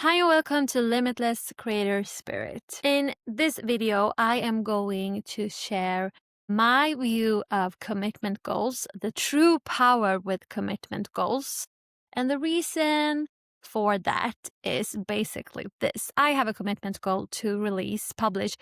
Hi and welcome to Limitless Creator Spirit. In this video, I am going to share my view of commitment goals, the true power with commitment goals. And the reason for that is basically this. I have a commitment goal to publish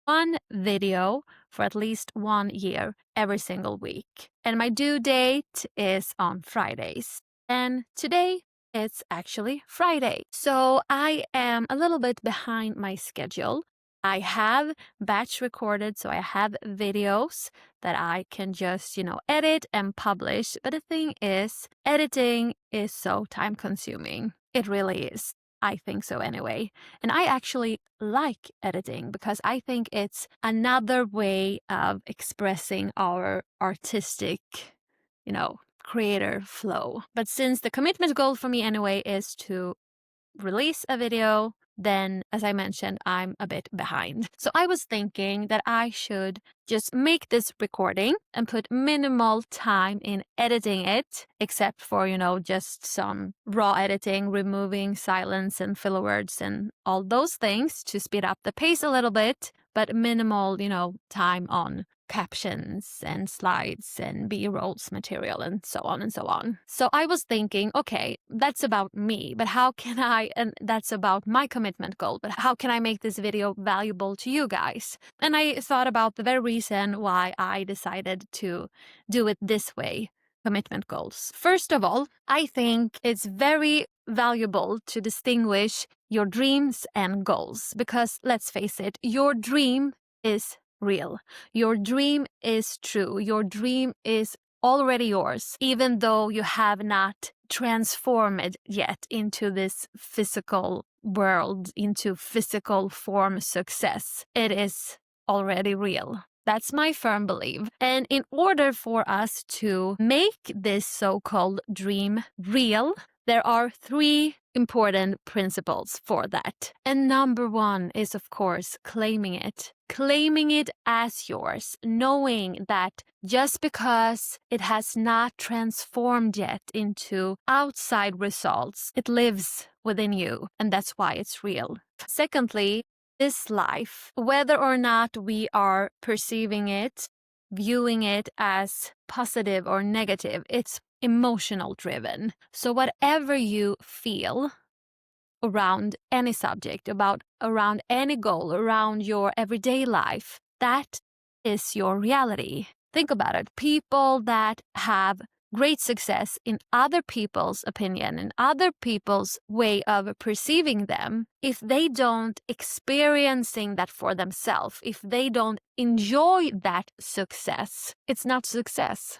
one video for at least 1 year every single week. And my due date is on Fridays. And today it's actually Friday. So I am a little bit behind my schedule. I have batch recorded, so I have videos that I can just, edit and publish. But the thing is, editing is so time consuming. It really is. I think so anyway. And I actually like editing because I think it's another way of expressing our artistic, creator flow. But since the commitment goal for me anyway is to release a video, then as I mentioned, I'm a bit behind. So I was thinking that I should just make this recording and put minimal time in editing it, except for, just some raw editing, removing silence and filler words and all those things to speed up the pace a little bit, but minimal, time on captions and slides and B-rolls material and so on and so on. So I was thinking, okay, that's about me, but and that's about my commitment goal, but how can I make this video valuable to you guys? And I thought about the very reason why I decided to do it this way, commitment goals. First of all, I think it's very valuable to distinguish your dreams and goals because let's face it, your dream is real. Your dream is true. Your dream is already yours, even though you have not transformed it yet into this physical world, into physical form success. It is already real. That's my firm belief. And in order for us to make this so-called dream real, there are 3 important principles for that. And number 1 is, of course, claiming it. Claiming it as yours, knowing that just because it has not transformed yet into outside results, it lives within you, and that's why it's real. Secondly, this life, whether or not we are perceiving it, viewing it as positive or negative, it's emotional driven. So whatever you feel around any subject, around any goal, around your everyday life, that is your reality. Think about it. People that have great success in other people's opinion and other people's way of perceiving them, if they don't experiencing that for themselves, if they don't enjoy that success, it's not success.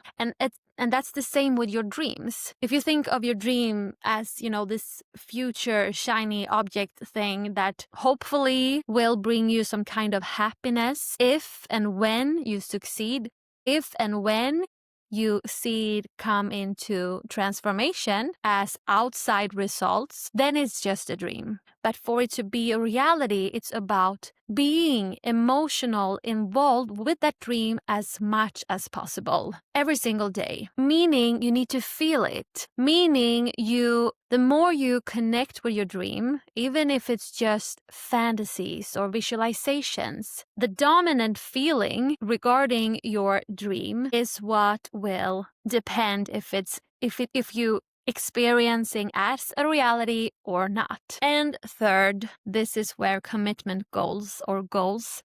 And that's the same with your dreams. If you think of your dream as, this future shiny object thing that hopefully will bring you some kind of happiness if and when you succeed, if and when you see it come into transformation as outside results, then it's just a dream. But for it to be a reality, it's about being emotional involved with that dream as much as possible every single day. Meaning you need to feel it. Meaning the more you connect with your dream, even if it's just fantasies or visualizations, the dominant feeling regarding your dream is what will depend if you experiencing as a reality or not. And third, this is where commitment goals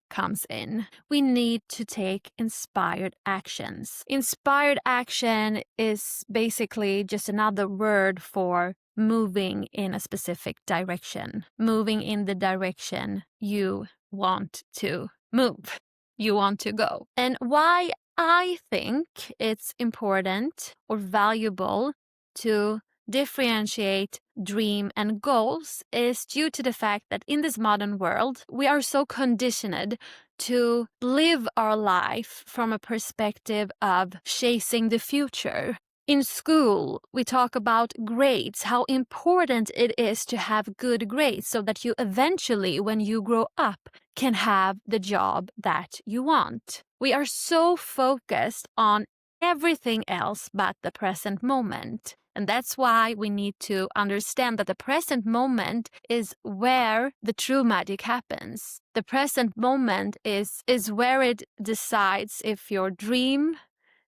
comes in. We need to take inspired actions. Inspired action is basically just another word for moving in a specific direction, moving in the direction you want to move, you want to go. And why I think it's important or valuable to differentiate dream and goals is due to the fact that in this modern world, we are so conditioned to live our life from a perspective of chasing the future. In school, we talk about grades, how important it is to have good grades so that you eventually, when you grow up, can have the job that you want. We are so focused on everything else but the present moment. And that's why we need to understand that the present moment is where the true magic happens. The present moment is where it decides if your dream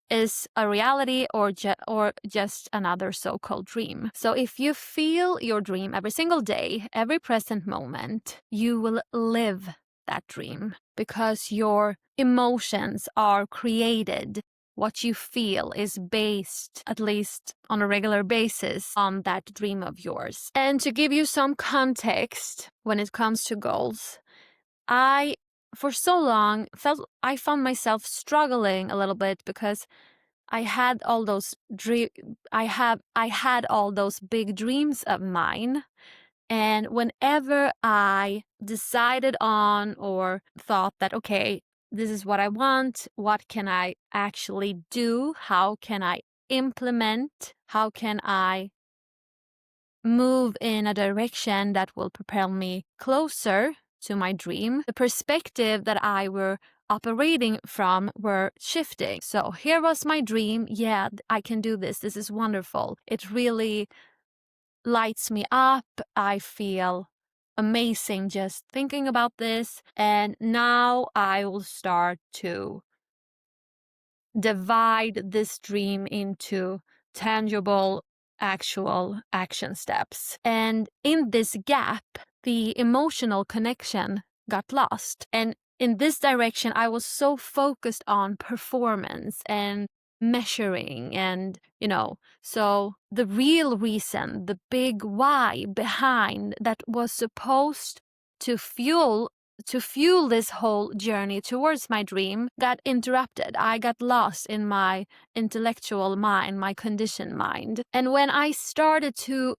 is a reality or just another so-called dream. So if you feel your dream every single day, every present moment, you will live that dream because your emotions are created. What you feel is based, at least on a regular basis, on that dream of yours. And to give you some context when it comes to goals, for so long I found myself struggling a little bit because I had all those I had all those big dreams of mine, and whenever I decided on or thought that okay, this is what I want, what can I actually do, how can I implement, how can I move in a direction that will propel me closer to my dream, the perspective that I were operating from were shifting. So here was my dream. Yeah, I can do this. This is wonderful. It really lights me up. I feel amazing just thinking about this. And now I will start to divide this dream into tangible, actual action steps. And in this gap, the emotional connection got lost. And in this direction, I was so focused on performance and measuring and, so the real reason, the big why behind that was supposed to fuel this whole journey towards my dream got interrupted. I got lost in my intellectual mind, my conditioned mind. And when I started to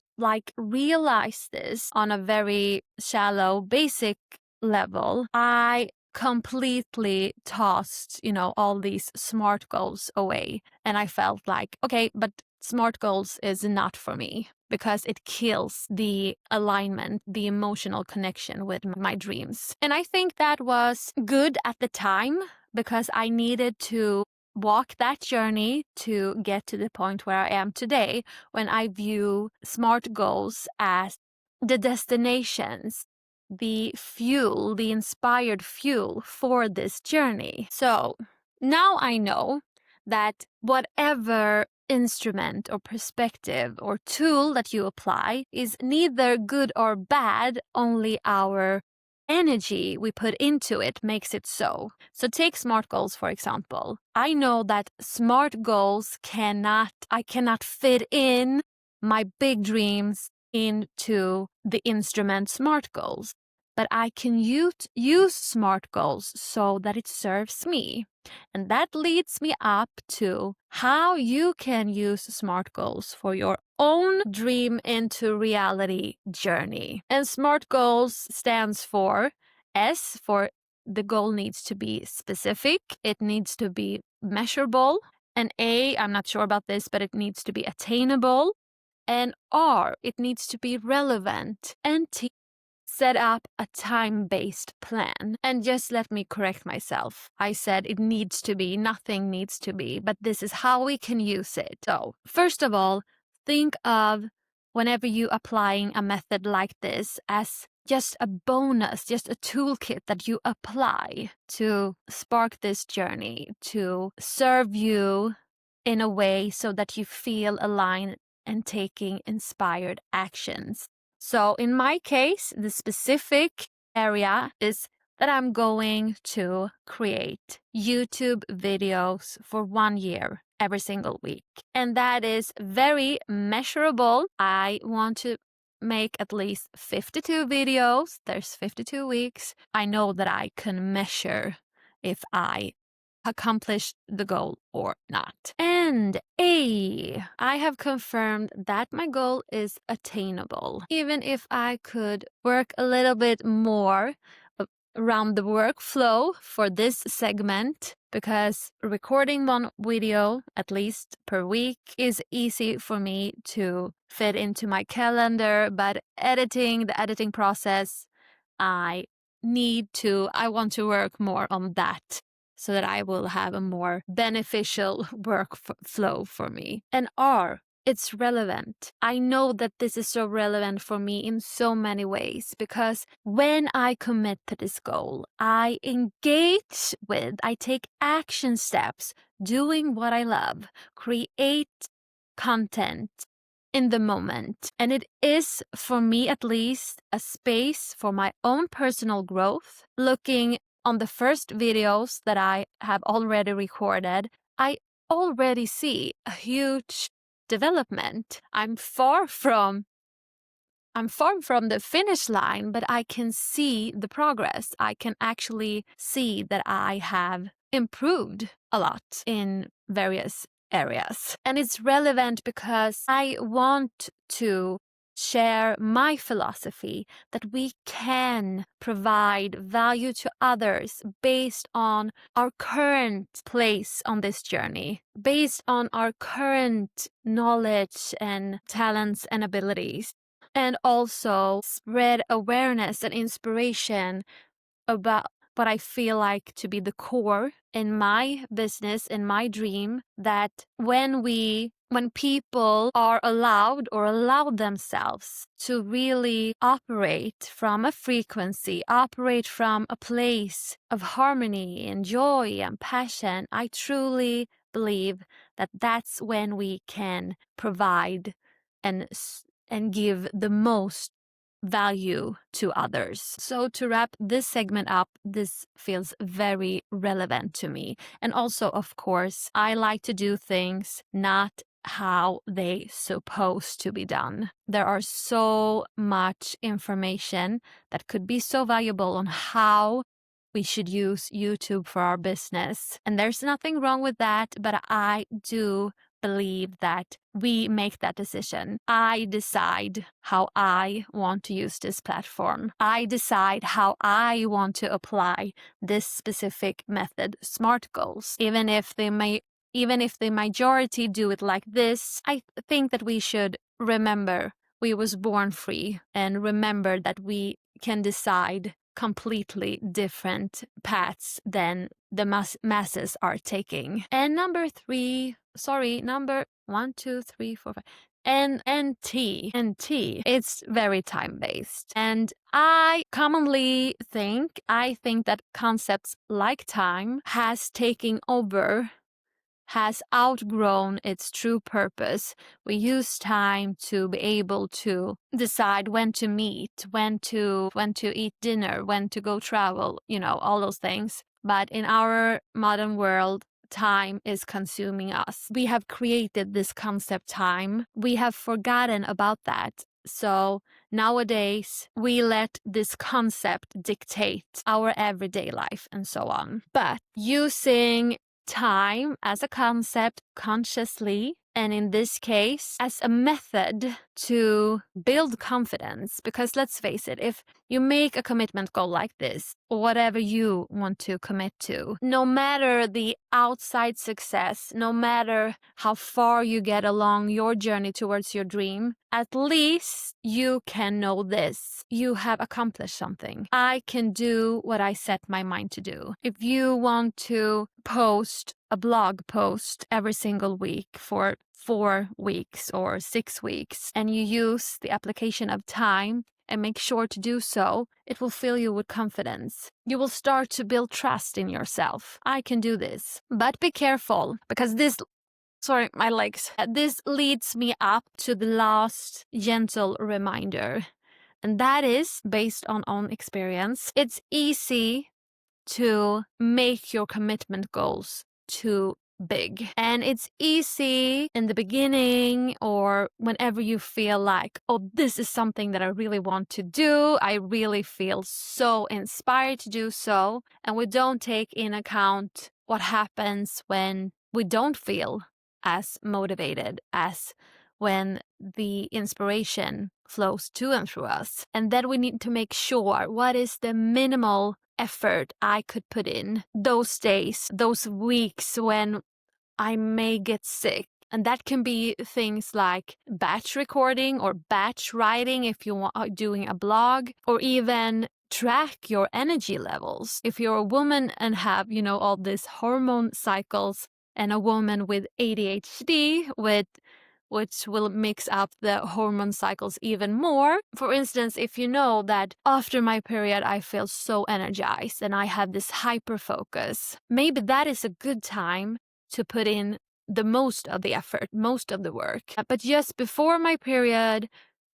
realize this on a very shallow, basic level, I completely tossed, all these SMART goals away. And I felt like, okay, but SMART goals is not for me because it kills the alignment, the emotional connection with my dreams. And I think that was good at the time because I needed to walk that journey to get to the point where I am today, when I view SMART goals as the destinations, the fuel, the inspired fuel for this journey. So now I know that whatever instrument or perspective or tool that you apply is neither good or bad, only our energy we put into it makes it so. So take SMART goals, for example. I know that SMART goals I cannot fit in my big dreams into the instrument SMART goals, but I can use SMART goals so that it serves me. And that leads me up to how you can use SMART goals for your own dream into reality journey. And SMART goals stands for S for the goal needs to be specific, it needs to be measurable, and A, I'm not sure about this, but it needs to be attainable, and R, it needs to be relevant, and T, set up a time-based plan. And just let me correct myself. I said it needs to be, nothing needs to be, but this is how we can use it. So, first of all, think of whenever you applying a method like this as just a bonus, just a toolkit that you apply to spark this journey, to serve you in a way so that you feel aligned and taking inspired actions. So in my case, the specific area is that I'm going to create YouTube videos for 1 year every single week. And that is very measurable. I want to make at least 52 videos. There's 52 weeks. I know that I can measure if I accomplished the goal or not. And I have confirmed that my goal is attainable. Even if I could work a little bit more around the workflow for this segment, because recording one video at least per week is easy for me to fit into my calendar, but the editing process, I want to work more on that, so that I will have a more beneficial workflow for me. And R, it's relevant. I know that this is so relevant for me in so many ways, because when I commit to this goal, I engage with, I take action steps, doing what I love, create content in the moment. And it is, for me at least, a space for my own personal growth. Looking on the first videos that I have already recorded, I already see a huge development. I'm far from the finish line, but I can see the progress. I can actually see that I have improved a lot in various areas. And it's relevant because I want to share my philosophy that we can provide value to others based on our current place on this journey, based on our current knowledge and talents and abilities, and also spread awareness and inspiration about what I feel like to be the core in my business, in my dream, that when people are allowed or allow themselves to really operate from a frequency, operate from a place of harmony and joy and passion, I truly believe that that's when we can provide and give the most value to others. So to wrap this segment up, this feels very relevant to me. And also, of course, I like to do things not how they supposed to be done. There are so much information that could be so valuable on how we should use YouTube for our business. And there's nothing wrong with that, but I do believe that we make that decision. I decide how I want to use this platform. I decide how I want to apply this specific method, SMART goals. Even if the majority do it like this, I think that we should remember we was born free, and remember that we can decide completely different paths than the masses are taking. And number 1, 2, 3, 4, 5. NT. It's very time-based. And I think that concepts like time has outgrown its true purpose. We use time to be able to decide when to meet, when to eat dinner, when to go travel, all those things. But in our modern world, time is consuming us. We have created this concept time. We have forgotten about that. So nowadays, we let this concept dictate our everyday life and so on. But using time as a concept consciously, and in this case as a method to build confidence, because let's face it, if you make a commitment goal like this, or whatever you want to commit to, no matter the outside success, no matter how far you get along your journey towards your dream, at least you can know this: you have accomplished something. I can do what I set my mind to do. If you want to post a blog post every single week for 4 weeks or 6 weeks, and you use the application of time and make sure to do so, it will fill you with confidence. You will start to build trust in yourself. I can do this. But be careful, because this leads me up to the last gentle reminder. And that is based on own experience. It's easy to make your commitment goals too big. And it's easy in the beginning, or whenever you feel like, oh, this is something that I really want to do. I really feel so inspired to do so. And we don't take in account what happens when we don't feel as motivated as when the inspiration flows to and through us. And then we need to make sure what is the minimal effort I could put in those days, those weeks when I may get sick. And that can be things like batch recording or batch writing if you are doing a blog, or even track your energy levels. If you're a woman and have, all these hormone cycles, and a woman with ADHD with which will mix up the hormone cycles even more. For instance, if you know that after my period I feel so energized and I have this hyper focus, maybe that is a good time to put in the most of the effort, most of the work. But just before my period,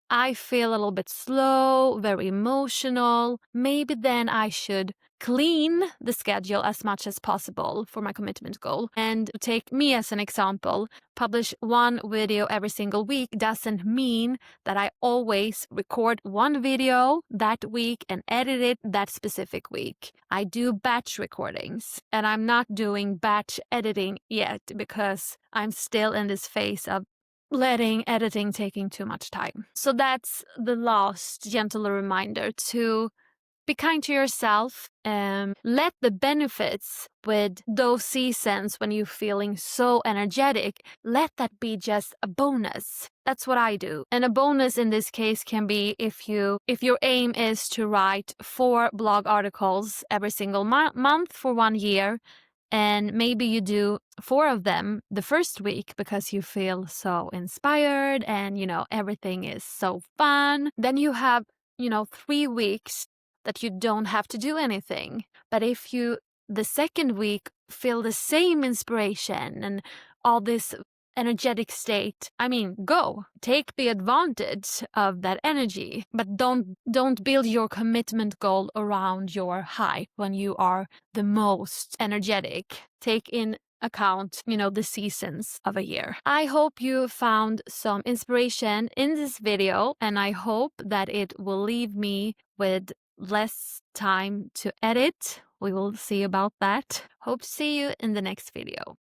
I feel a little bit slow, very emotional. Maybe then I should clean the schedule as much as possible for my commitment goal. And take me as an example, publish one video every single week doesn't mean that I always record one video that week and edit it that specific week. I do batch recordings, and I'm not doing batch editing yet because I'm still in this phase of letting editing taking too much time. So that's the last gentle reminder to be kind to yourself. Let the benefits with those seasons when you're feeling so energetic, let that be just a bonus. That's what I do. And a bonus in this case can be if your aim is to write 4 blog articles every single month for 1 year. And maybe you do 4 of them the first week because you feel so inspired and, everything is so fun. Then you have, 3 weeks that you don't have to do anything. But if you, the second week, feel the same inspiration and all this energetic state, go. Take the advantage of that energy, but don't build your commitment goal around your hype when you are the most energetic. Take in account, the seasons of a year. I hope you found some inspiration in this video, and I hope that it will leave me with less time to edit. We will see about that. Hope to see you in the next video.